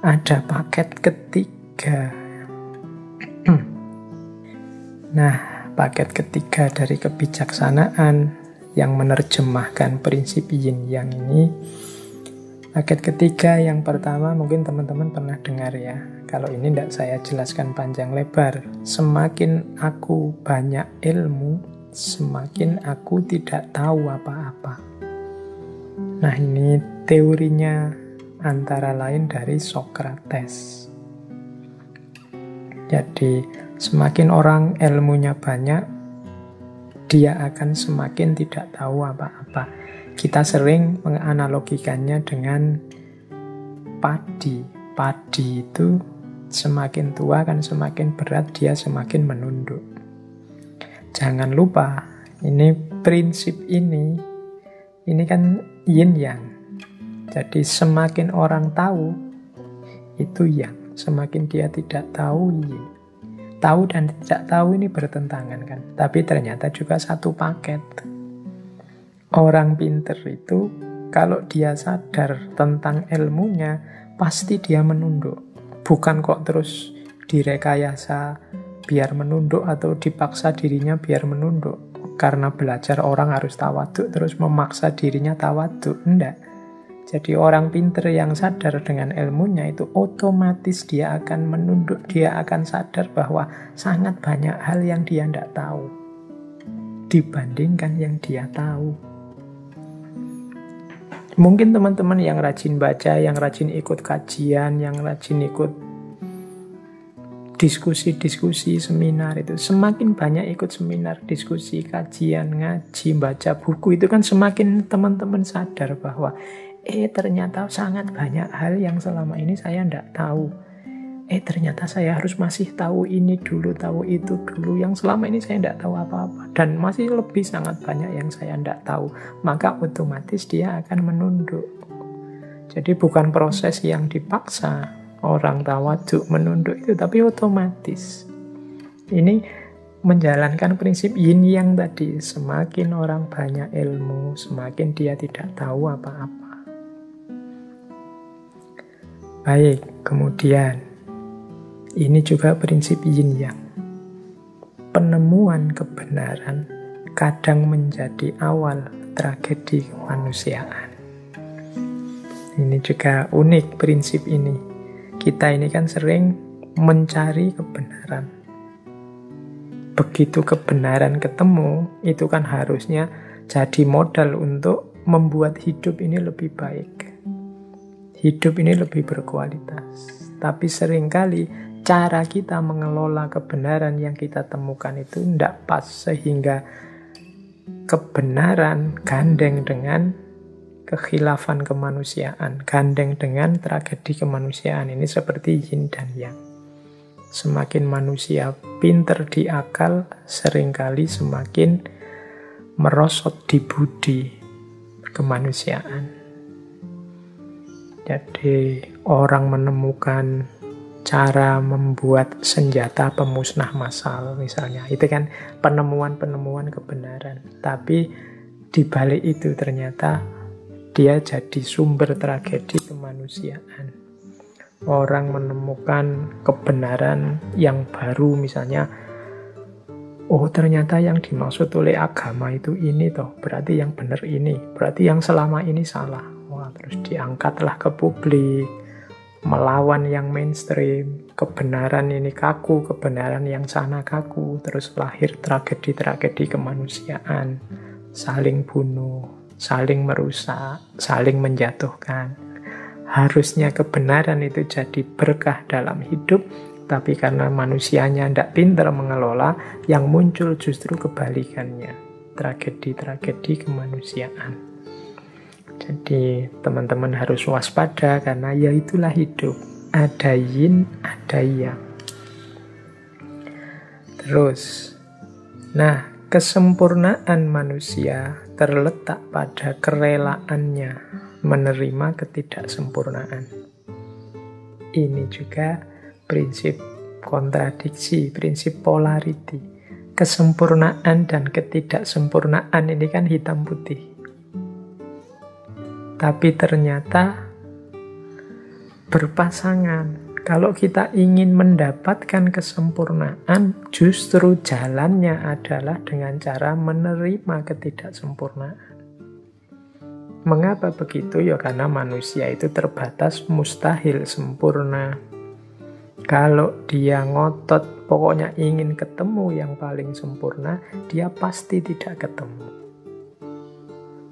ada paket ketiga. Nah, paket ketiga dari kebijaksanaan yang menerjemahkan prinsip yin yang ini. Paket ketiga yang pertama mungkin teman-teman pernah dengar ya. Kalau ini tidak saya jelaskan panjang lebar. Semakin aku banyak ilmu, semakin aku tidak tahu apa-apa. Nah, ini teorinya antara lain dari Socrates. Jadi, semakin orang ilmunya banyak, dia akan semakin tidak tahu apa-apa. Kita sering menganalogikannya dengan padi. Padi itu semakin tua kan semakin berat, dia semakin menunduk. Jangan lupa, ini prinsip ini kan yin yang. Jadi semakin orang tahu, itu yang. Semakin dia tidak tahu, yin. Tahu dan tidak tahu ini bertentangan kan. Tapi ternyata juga satu paket. Orang pinter itu, kalau dia sadar tentang ilmunya, pasti dia menunduk. Bukan kok terus direkayasa biar menunduk atau dipaksa dirinya biar menunduk. Karena belajar orang harus tawaduk, terus memaksa dirinya tawaduk. Enggak. Jadi orang pinter yang sadar dengan ilmunya itu otomatis dia akan menunduk, dia akan sadar bahwa sangat banyak hal yang dia tidak tahu dibandingkan yang dia tahu. Mungkin teman-teman yang rajin baca, yang rajin ikut kajian, yang rajin ikut diskusi-diskusi, seminar itu, semakin banyak ikut seminar, diskusi, kajian, ngaji, baca buku, itu kan semakin teman-teman sadar bahwa ternyata sangat banyak hal yang selama ini saya tidak tahu. Ternyata saya harus masih tahu ini dulu, tahu itu dulu, yang selama ini saya tidak tahu apa-apa. Dan masih lebih sangat banyak yang saya tidak tahu. Maka otomatis dia akan menunduk. Jadi bukan proses yang dipaksa orang tawaduk menunduk itu, tapi otomatis. Ini menjalankan prinsip yin yang tadi. Semakin orang banyak ilmu, semakin dia tidak tahu apa-apa. Baik, kemudian ini juga prinsip yin yang. Penemuan kebenaran kadang menjadi awal tragedi kemanusiaan. Ini juga unik prinsip ini. Kita ini kan sering mencari kebenaran. Begitu kebenaran ketemu, itu kan harusnya jadi modal untuk membuat hidup ini lebih baik. Hidup ini lebih berkualitas. Tapi seringkali cara kita mengelola kebenaran yang kita temukan itu tidak pas, sehingga kebenaran gandeng dengan kekhilafan kemanusiaan, gandeng dengan tragedi kemanusiaan. Ini seperti yin dan yang. Semakin manusia pinter di akal, seringkali semakin merosot di budi kemanusiaan. Jadi orang menemukan cara membuat senjata pemusnah massal misalnya. Itu kan penemuan-penemuan kebenaran. Tapi di balik itu ternyata dia jadi sumber tragedi kemanusiaan. Orang menemukan kebenaran yang baru misalnya, oh ternyata yang dimaksud oleh agama itu ini toh, berarti yang benar ini, berarti yang selama ini salah. Wah, terus diangkatlah ke publik, melawan yang mainstream, kebenaran ini kaku, kebenaran yang sana kaku, terus lahir tragedi-tragedi kemanusiaan, saling bunuh, saling merusak, saling menjatuhkan. Harusnya kebenaran itu jadi berkah dalam hidup, tapi karena manusianya tidak pintar mengelola, yang muncul justru kebalikannya, tragedi-tragedi kemanusiaan. Jadi teman-teman harus waspada karena ya itulah hidup. Ada yin, ada yang. Terus, nah kesempurnaan manusia terletak pada kerelaannya menerima ketidaksempurnaan. Ini juga prinsip kontradiksi, prinsip polarity. Kesempurnaan dan ketidaksempurnaan ini kan hitam putih. Tapi ternyata berpasangan. Kalau kita ingin mendapatkan kesempurnaan, justru jalannya adalah dengan cara menerima ketidaksempurnaan. Mengapa begitu? Ya karena manusia itu terbatas, mustahil sempurna. Kalau dia ngotot, pokoknya ingin ketemu yang paling sempurna, dia pasti tidak ketemu.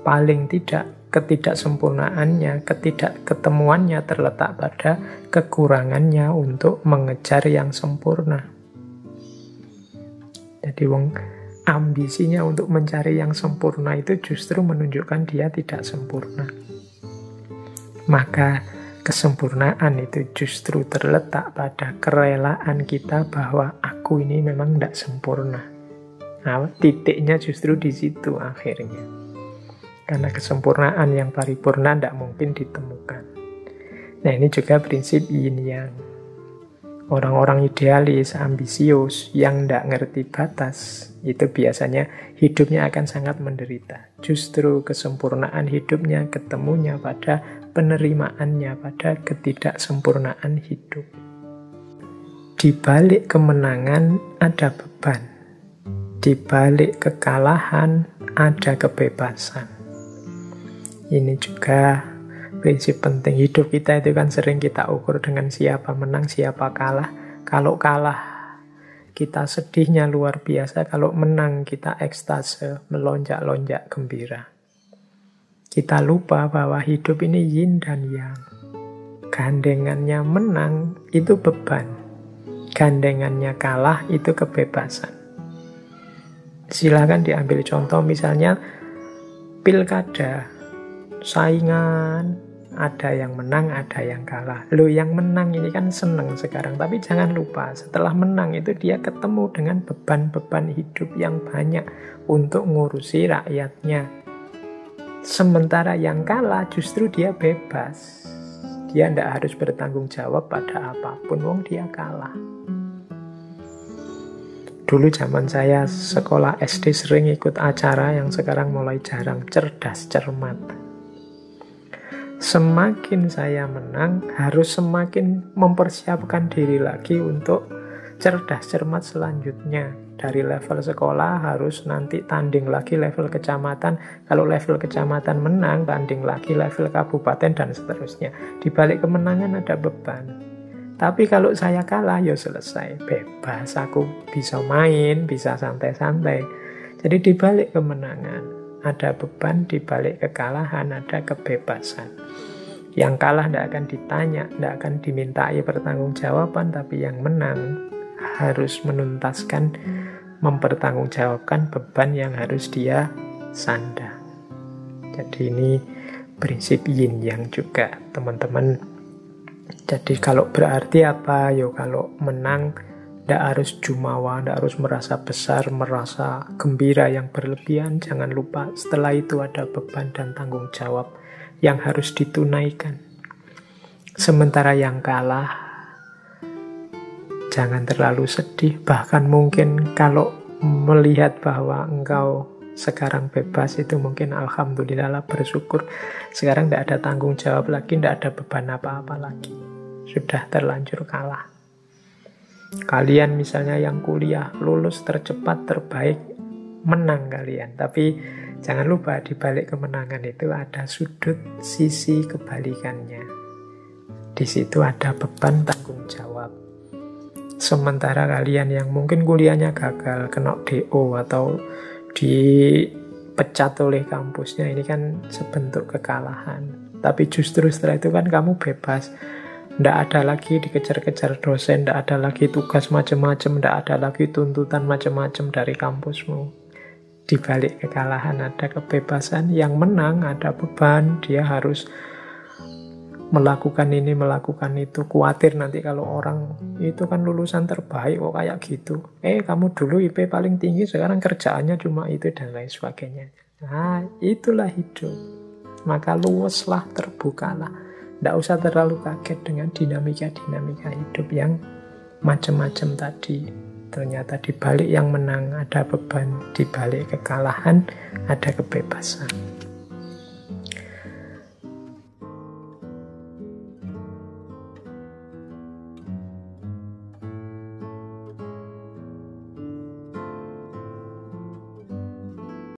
Paling tidak, ketidaksempurnaannya, ketidakketemuannya terletak pada kekurangannya untuk mengejar yang sempurna. Jadi ambisinya untuk mencari yang sempurna itu justru menunjukkan dia tidak sempurna. Maka kesempurnaan itu justru terletak pada kerelaan kita bahwa aku ini memang tidak sempurna. Nah, titiknya justru di situ akhirnya. Karena kesempurnaan yang paripurna tidak mungkin ditemukan. Nah, ini juga prinsip yin yang. Orang-orang idealis, ambisius, yang tidak ngerti batas, itu biasanya hidupnya akan sangat menderita. Justru kesempurnaan hidupnya ketemunya pada penerimaannya, pada ketidaksempurnaan hidup. Di balik kemenangan ada beban. Di balik kekalahan ada kebebasan. Ini juga prinsip penting. Hidup kita itu kan sering kita ukur dengan siapa menang, siapa kalah. Kalau kalah, kita sedihnya luar biasa. Kalau menang, kita ekstase, melonjak-lonjak gembira. Kita lupa bahwa hidup ini yin dan yang. Gandengannya menang, itu beban. Gandengannya kalah, itu kebebasan. Silakan diambil contoh, misalnya pilkada. Saingan, ada yang menang, ada yang kalah. Loh, yang menang ini kan seneng sekarang, tapi jangan lupa setelah menang itu dia ketemu dengan beban-beban hidup yang banyak untuk ngurusi rakyatnya. Sementara yang kalah justru dia bebas. Dia tidak harus bertanggung jawab pada apapun, wong dia kalah. Dulu zaman saya sekolah SD sering ikut acara yang sekarang mulai jarang, cerdas cermat. Semakin saya menang, harus semakin mempersiapkan diri lagi untuk cerdas cermat selanjutnya. Dari level sekolah harus nanti tanding lagi level kecamatan. Kalau level kecamatan menang, tanding lagi level kabupaten dan seterusnya. Di balik kemenangan ada beban. Tapi kalau saya kalah, ya selesai. Bebas, aku bisa main, bisa santai-santai. Jadi di balik kemenangan ada beban, di balik kekalahan ada kebebasan. Yang kalah tidak akan ditanya, tidak akan dimintai pertanggungjawaban, tapi yang menang harus menuntaskan, mempertanggungjawabkan beban yang harus dia sandang. Jadi ini prinsip yin yang juga, teman-teman. Jadi kalau berarti apa? Yo, kalau menang tidak harus jumawa, tidak harus merasa besar, merasa gembira yang berlebihan. Jangan lupa setelah itu ada beban dan tanggung jawab yang harus ditunaikan. Sementara yang kalah, jangan terlalu sedih. Bahkan mungkin kalau melihat bahwa engkau sekarang bebas, itu mungkin alhamdulillah lah, bersyukur. Sekarang tidak ada tanggung jawab lagi, tidak ada beban apa-apa lagi. Sudah terlanjur kalah. Kalian misalnya yang kuliah, lulus tercepat, terbaik, menang kalian. Tapi jangan lupa di balik kemenangan itu ada sudut sisi kebalikannya. Di situ ada beban tanggung jawab. Sementara kalian yang mungkin kuliahnya gagal, kena DO atau dipecat oleh kampusnya, ini kan sebentuk kekalahan. Tapi justru setelah itu kan kamu bebas. Tidak ada lagi dikejar-kejar dosen, tidak ada lagi tugas macam-macam, tidak ada lagi tuntutan macam-macam dari kampusmu. Di balik kekalahan ada kebebasan, yang menang ada beban, dia harus melakukan ini, melakukan itu. Khawatir nanti kalau orang itu kan lulusan terbaik kok kayak gitu. Kamu dulu IP paling tinggi, sekarang kerjaannya cuma itu dan lain sebagainya. Nah, itulah hidup. Maka luweslah, terbukalah. Tidak usah terlalu kaget dengan dinamika-dinamika hidup yang macam-macam tadi. Ternyata di balik yang menang ada beban, di balik kekalahan ada kebebasan.